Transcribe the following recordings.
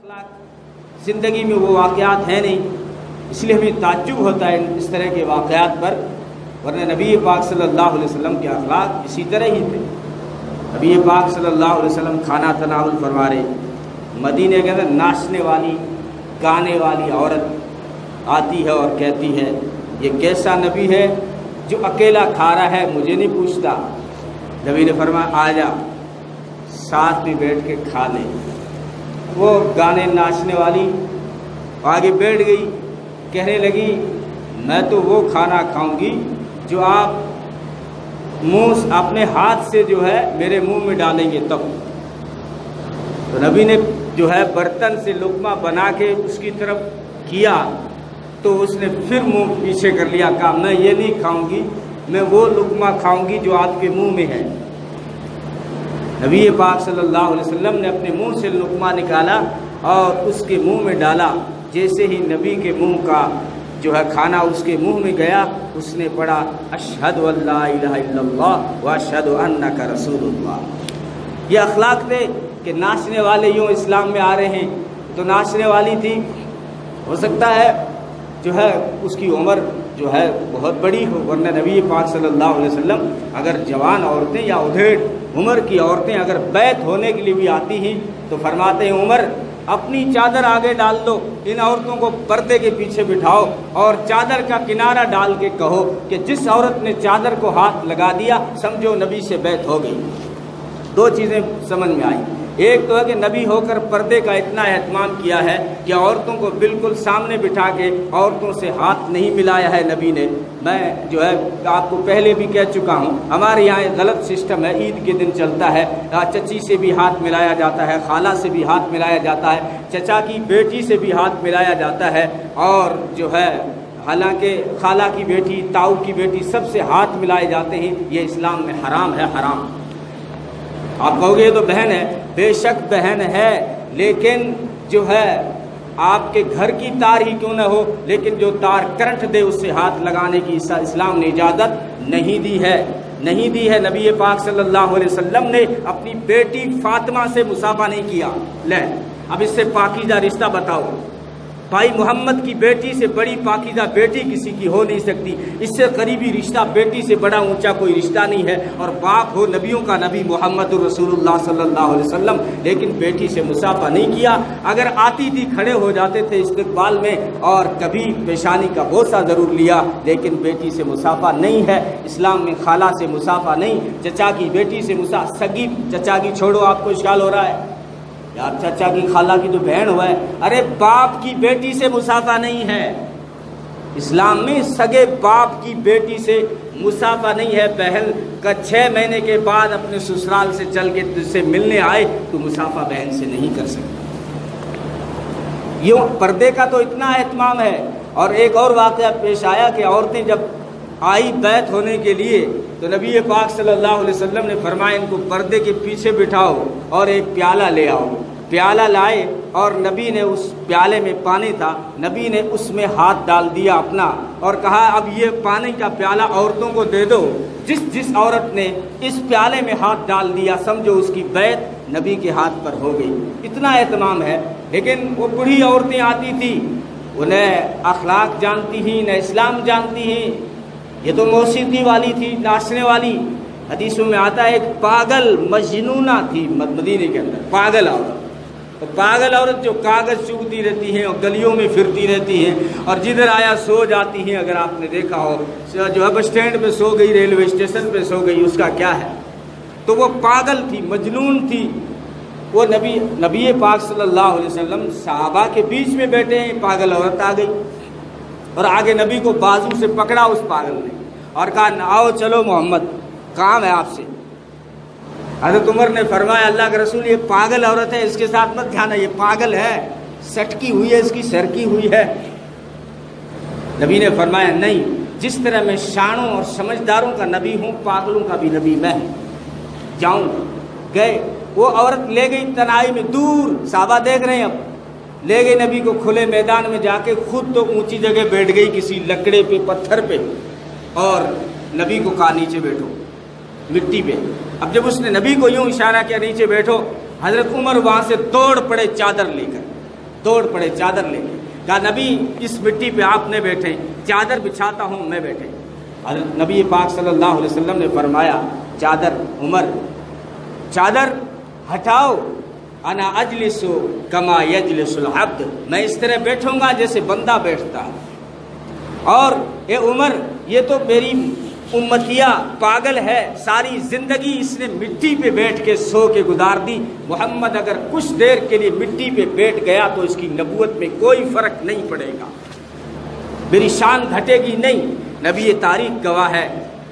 اخلاق زندگی میں وہ واقعات ہیں نہیں، اس لیے ہمیں تعجب ہوتا ہے اس طرح کے واقعات پر، ورنہ نبی پاک صلی اللہ علیہ وسلم کے اخلاق اسی طرح ہی تھے۔ نبی پاک صلی اللہ علیہ وسلم کھانا تناول فرما رہے، مدینے کے اندر ناچنے والی گانے والی عورت آتی ہے اور کہتی ہے یہ کیسا نبی ہے جو اکیلا کھا رہا ہے، مجھے نہیں پوچھتا۔ نبی نے فرمایا آ جا ساتھ میں بیٹھ کے کھا لے۔ وہ گانے ناچنے والی آگے بیٹھ گئی، کہنے لگی میں تو وہ کھانا کھاؤں گی جو آپ منہ اپنے ہاتھ سے جو ہے میرے منہ میں ڈالیں گے تب۔ تو نبی نے جو ہے برتن سے لقمہ بنا کے اس کی طرف کیا تو اس نے پھر منہ پیچھے کر لیا، کہا میں یہ نہیں کھاؤں گی، میں وہ لقمہ کھاؤں گی جو آپ کے منہ میں ہے۔ نبی پاک صلی اللہ علیہ وسلم نے اپنے منہ سے لقمہ نکالا اور اس کے منہ میں ڈالا۔ جیسے ہی نبی کے منہ کا جو ہے کھانا اس کے منہ میں گیا، اس نے پڑھا اشہد ان لا الہ الا اللہ واشہد انک رسول اللہ۔ یہ اخلاق تھے کہ ناچنے والے یوں اسلام میں آ رہے ہیں، تو ناچنے والی تھی، ہو سکتا ہے جو ہے اس کی عمر جو ہے بہت بڑی ہو، ورنہ نبی پاک صلی اللہ علیہ وسلم اگر جوان عورتیں یا ادھیڑ عمر کی عورتیں اگر بیعت ہونے کے لیے بھی آتی ہیں تو فرماتے ہیں عمر اپنی چادر آگے ڈال دو، ان عورتوں کو پردے کے پیچھے بٹھاؤ اور چادر کا کنارہ ڈال کے کہو کہ جس عورت نے چادر کو ہاتھ لگا دیا سمجھو نبی سے بیعت ہو گئی۔ دو چیزیں سمجھ میں آئی، ایک تو ہے کہ نبی ہو کر پردے کا اتنا اہتمام کیا ہے کہ عورتوں کو بالکل سامنے بٹھا کے عورتوں سے ہاتھ نہیں ملایا ہے نبی نے۔ میں جو ہے آپ کو پہلے بھی کہہ چکا ہوں، ہمارے یہاں ایک غلط سسٹم ہے، عید کے دن چلتا ہے چچی سے بھی ہاتھ ملایا جاتا ہے، خالہ سے بھی ہاتھ ملایا جاتا ہے، چچا کی بیٹی سے بھی ہاتھ ملایا جاتا ہے، اور جو ہے حالانکہ خالہ کی بیٹی تاؤ کی بیٹی سب سے ہاتھ ملائے جاتے ہیں، یہ اسلام میں حرام ہے، حرام۔ آپ کہو گے یہ تو بہن ہے، بے شک بہن ہے، لیکن جو ہے آپ کے گھر کی تار ہی کیوں نہ ہو، لیکن جو تار کرنٹ دے اس سے ہاتھ لگانے کی اسلام نے اجازت نہیں دی ہے، نہیں دی ہے۔ نبی پاک صلی اللہ علیہ وسلم نے اپنی بیٹی فاطمہ سے مصافحہ نہیں کیا۔ لے اب اس سے پاکیزہ رشتہ بتاؤ، بھائی محمد کی بیٹی سے بڑی پاکیزہ بیٹی کسی کی ہو نہیں سکتی، اس سے قریبی رشتہ بیٹی سے بڑا اونچا کوئی رشتہ نہیں ہے، اور باپ ہو نبیوں کا نبی محمد الرسول اللہ صلی اللہ علیہ وسلم، لیکن بیٹی سے مصافحہ نہیں کیا۔ اگر آتی تھی کھڑے ہو جاتے تھے استقبال میں اور کبھی پیشانی کا بوسہ ضرور لیا، لیکن بیٹی سے مصافحہ نہیں ہے اسلام میں، خالہ سے مصافحہ نہیں، چچا کی بیٹی سے مصافحہ، سگی چچا کی چھوڑو، آپ کو اشکال ہو رہا ہے یار چچا کی خالہ کی تو بہن ہوا ہے، ارے باپ کی بیٹی سے مصافحہ نہیں ہے اسلام میں، سگے باپ کی بیٹی سے مصافحہ نہیں ہے۔ بہن کا 6 مہینے کے بعد اپنے سسرال سے چل کے تجھ سے ملنے آئے تو مصافحہ بہن سے نہیں کر سکتا۔ یوں پردے کا تو اتنا اہتمام ہے۔ اور ایک اور واقعہ پیش آیا کہ عورتیں جب آئی بیعت ہونے کے لیے تو نبی پاک صلی اللہ علیہ وسلم نے فرمایا ان کو پردے کے پیچھے بٹھاؤ اور ایک پیالہ لے آؤ۔ پیالہ لائے اور نبی نے اس پیالے میں پانی تھا، نبی نے اس میں ہاتھ ڈال دیا اپنا اور کہا اب یہ پانی کا پیالہ عورتوں کو دے دو، جس عورت نے اس پیالے میں ہاتھ ڈال دیا سمجھو اس کی بیعت نبی کے ہاتھ پر ہو گئی۔ اتنا اہتمام ہے۔ لیکن وہ بوڑھی عورتیں آتی تھیں، انہیں اخلاق جانتی ہیں نہ اسلام جانتی ہیں، یہ تو موسیقی والی تھی، ناچنے والی۔ حدیثوں میں آتا ہے ایک پاگل مجنونہ تھی مدینے کے اندر، پاگل عورت، تو پاگل عورت جو کاغذ چوبتی رہتی ہیں اور گلیوں میں پھرتی رہتی ہیں اور جدھر آیا سو جاتی ہیں، اگر آپ نے دیکھا ہو جو ہے بس اسٹینڈ پہ سو گئی، ریلوے اسٹیشن پہ سو گئی، اس کا کیا ہے؟ تو وہ پاگل تھی، مجنون تھی۔ وہ نبی پاک صلی اللہ علیہ وسلم صحابہ کے بیچ میں بیٹھے ہیں، پاگل عورت آ گئی اور آگے نبی کو بازو سے پکڑا اس پاگل نے اور کہا آؤ چلو محمد، کام ہے آپ سے۔ حضرت عمر نے فرمایا اللہ کے رسول یہ پاگل عورت ہے، اس کے ساتھ مت جانا، یہ پاگل ہے، سٹکی ہوئی ہے، اس کی سرکی ہوئی ہے۔ نبی نے فرمایا نہیں، جس طرح میں شانوں اور سمجھداروں کا نبی ہوں، پاگلوں کا بھی نبی میں ہوں، جاؤں۔ گئے، وہ عورت لے گئی تنہائی میں دور، صحابہ دیکھ رہے ہیں، اب لے گئی نبی کو کھلے میدان میں جا کے، خود تو اونچی جگہ بیٹھ گئی کسی لکڑے پہ پتھر پہ، اور نبی کو کہا نیچے بیٹھو مٹی پہ۔ اب جب اس نے نبی کو یوں اشارہ کیا نیچے بیٹھو، حضرت عمر وہاں سے دوڑ پڑے چادر لے کر، دوڑ پڑے چادر لے کے، کہا نبی اس مٹی پہ آپ نہ بیٹھیں، چادر بچھاتا ہوں میں بیٹھیں۔ اور نبی پاک صلی اللہ علیہ وسلم نے فرمایا چادر عمر چادر ہٹاؤ، انا اجلس کما یجلس العبد، میں اس طرح بیٹھوں گا جیسے بندہ بیٹھتا ہے۔ اور اے عمر یہ تو میری امتیہ پاگل ہے، ساری زندگی اس نے مٹی پہ بیٹھ کے سو کے گزار دی، محمد اگر کچھ دیر کے لیے مٹی پہ بیٹھ گیا تو اس کی نبوت میں کوئی فرق نہیں پڑے گا، میری شان گھٹے گی نہیں۔ نبی تاریخ گواہ ہے،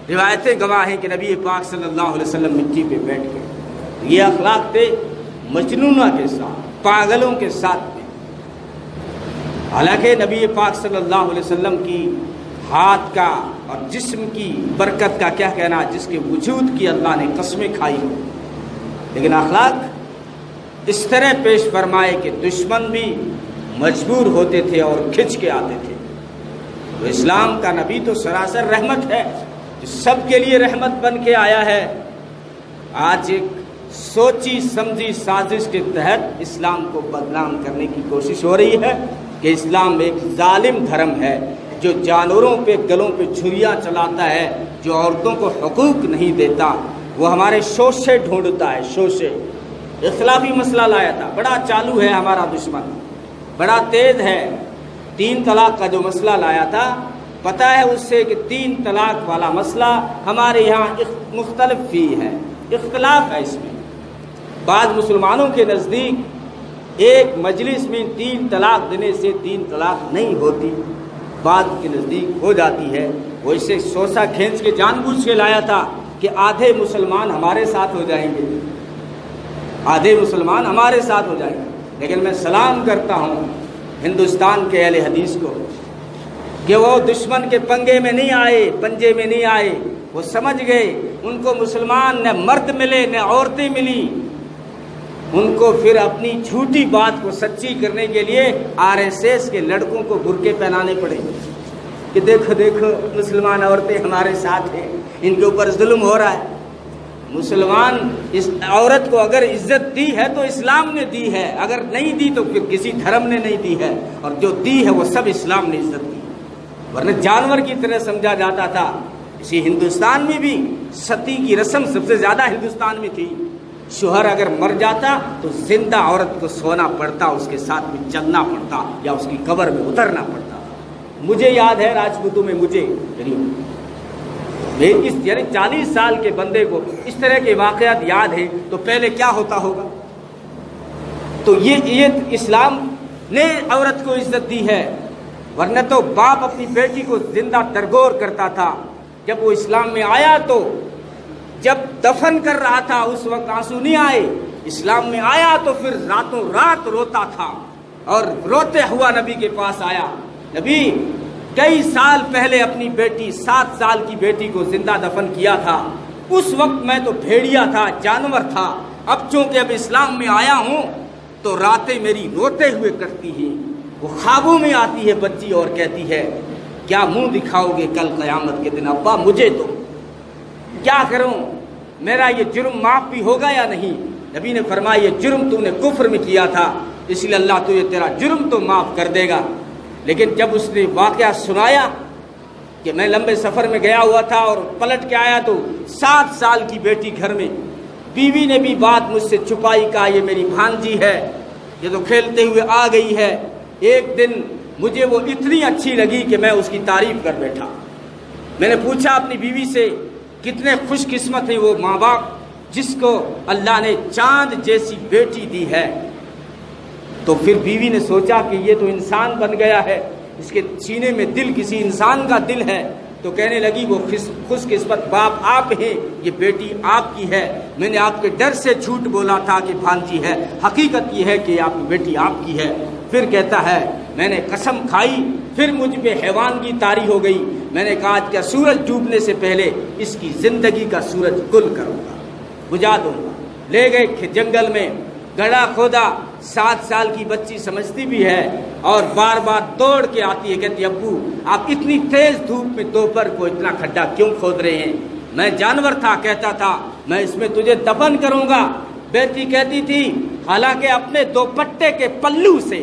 روایتیں گواہ ہیں کہ نبی پاک صلی اللہ علیہ وسلم مٹی پہ بیٹھ گئے۔ یہ اخلاق تھے مجنونہ کے ساتھ، پاگلوں کے ساتھ میں۔ حالانکہ نبی پاک صلی اللہ علیہ وسلم کی ہاتھ کا اور جسم کی برکت کا کیا کہنا، جس کے وجود کی اللہ نے قسمیں کھائی ہو، لیکن اخلاق اس طرح پیش فرمائے کہ دشمن بھی مجبور ہوتے تھے اور کھچ کے آتے تھے۔ تو اسلام کا نبی تو سراسر رحمت ہے، جو سب کے لیے رحمت بن کے آیا ہے۔ آج ایک سوچی سمجھی سازش کے تحت اسلام کو بدنام کرنے کی کوشش ہو رہی ہے کہ اسلام ایک ظالم دھرم ہے جو جانوروں پہ گلوں پہ چھریاں چلاتا ہے، جو عورتوں کو حقوق نہیں دیتا، وہ ہمارے شوشے ڈھونڈتا ہے۔ شوشے اختلافی مسئلہ لایا تھا، بڑا چالو ہے ہمارا دشمن، بڑا تیز ہے۔ 3 طلاق کا جو مسئلہ لایا تھا، پتہ ہے اس سے کہ 3 طلاق والا مسئلہ ہمارے یہاں مختلف فی ہے، اختلاف ہے اس میں۔ بعض مسلمانوں کے نزدیک ایک مجلس میں 3 طلاق دینے سے 3 طلاق نہیں ہوتی، بعض کے نزدیک ہو جاتی ہے۔ وہ اسے سوسا کھینچ کے جان بوجھ کے لایا تھا کہ آدھے مسلمان ہمارے ساتھ ہو جائیں گے، آدھے مسلمان ہمارے ساتھ ہو جائیں گے۔ لیکن میں سلام کرتا ہوں ہندوستان کے اہل حدیث کو کہ وہ دشمن کے پنگے میں نہیں آئے، پنجے میں نہیں آئے، وہ سمجھ گئے ان کو مسلمان نہ مرد ملے نہ عورتیں ملی، ان کو پھر اپنی جھوٹی بات کو سچی کرنے کے لیے RSS کے لڑکوں کو برقعے پہنانے پڑے کہ دیکھو دیکھو مسلمان عورتیں ہمارے ساتھ ہیں، ان کے اوپر ظلم ہو رہا ہے۔ مسلمان اس عورت کو اگر عزت دی ہے تو اسلام نے دی ہے، اگر نہیں دی تو پھر کسی دھرم نے نہیں دی ہے، اور جو دی ہے وہ سب اسلام نے عزت دی، ورنہ جانور کی طرح سمجھا جاتا تھا۔ اسی ہندوستان میں بھی ستی کی رسم سب سے زیادہ ہندوستان میں تھی۔ شوہر اگر مر جاتا تو زندہ عورت کو سونا پڑتا، اس کے ساتھ میں چلنا پڑتا یا اس کی قبر میں اترنا پڑتا۔ مجھے یاد ہے راجپوتوں میں، مجھے یعنی 40 سال کے بندے کو اس طرح کے واقعات یاد ہیں تو پہلے کیا ہوتا ہوگا۔ تو یہ اسلام نے عورت کو عزت دی ہے، ورنہ تو باپ اپنی بیٹی کو زندہ درگور کرتا تھا۔ جب وہ اسلام میں آیا تو جب دفن کر رہا تھا اس وقت آنسو نہیں آئے، اسلام میں آیا تو پھر راتوں رات روتا تھا، اور روتے ہوا نبی کے پاس آیا۔ نبی کئی سال پہلے اپنی بیٹی 7 سال کی بیٹی کو زندہ دفن کیا تھا، اس وقت میں تو بھیڑیا تھا، جانور تھا، اب چونکہ اب اسلام میں آیا ہوں تو راتیں میری روتے ہوئے کٹتی ہیں۔ وہ خوابوں میں آتی ہے بچی اور کہتی ہے کیا منہ دکھاؤ گے کل قیامت کے دن ابا مجھے، تو کیا کروں، میرا یہ جرم معاف بھی ہوگا یا نہیں؟ نبی نے فرمایا یہ جرم تو نے کفر میں کیا تھا، اس لیے اللہ تو یہ تیرا جرم تو معاف کر دے گا۔ لیکن جب اس نے واقعہ سنایا کہ میں لمبے سفر میں گیا ہوا تھا اور پلٹ کے آیا تو 7 سال کی بیٹی گھر میں، بیوی نے بھی بات مجھ سے چھپائی، کہا یہ میری بھانجی ہے، یہ تو کھیلتے ہوئے آ گئی ہے۔ ایک دن مجھے وہ اتنی اچھی لگی کہ میں اس کی تعریف کر بیٹھا۔ میں نے پوچھا اپنی بیوی سے کتنے خوش قسمت ہیں وہ ماں باپ جس کو اللہ نے چاند جیسی بیٹی دی ہے۔ تو پھر بیوی نے سوچا کہ یہ تو انسان بن گیا ہے، اس کے سینے میں دل کسی انسان کا دل ہے، تو کہنے لگی وہ خوش قسمت باپ آپ ہیں، یہ بیٹی آپ کی ہے، میں نے آپ کے ڈر سے جھوٹ بولا تھا کہ بھانجی ہے، حقیقت یہ ہے کہ آپ کی بیٹی آپ کی ہے۔ پھر کہتا ہے میں نے قسم کھائی، پھر مجھ پہ حیوانگی طاری ہو گئی، میں نے کہا کہ سورج ڈوبنے سے پہلے اس کی زندگی کا سورج گل کروں گا، بجھا دوں گا۔ لے گئے جنگل میں، گڑھا کھودا، 7 سال کی بچی سمجھتی بھی ہے اور بار بار دوڑ کے آتی ہے، کہتی ابو آپ اتنی تیز دھوپ میں دوپہر کو اتنا کھڈا کیوں کھود رہے ہیں؟ میں جانور تھا، کہتا تھا میں اس میں تجھے دفن کروں گا۔ بیٹی کہتی تھی حالانکہ اپنے دوپٹے کے پلو سے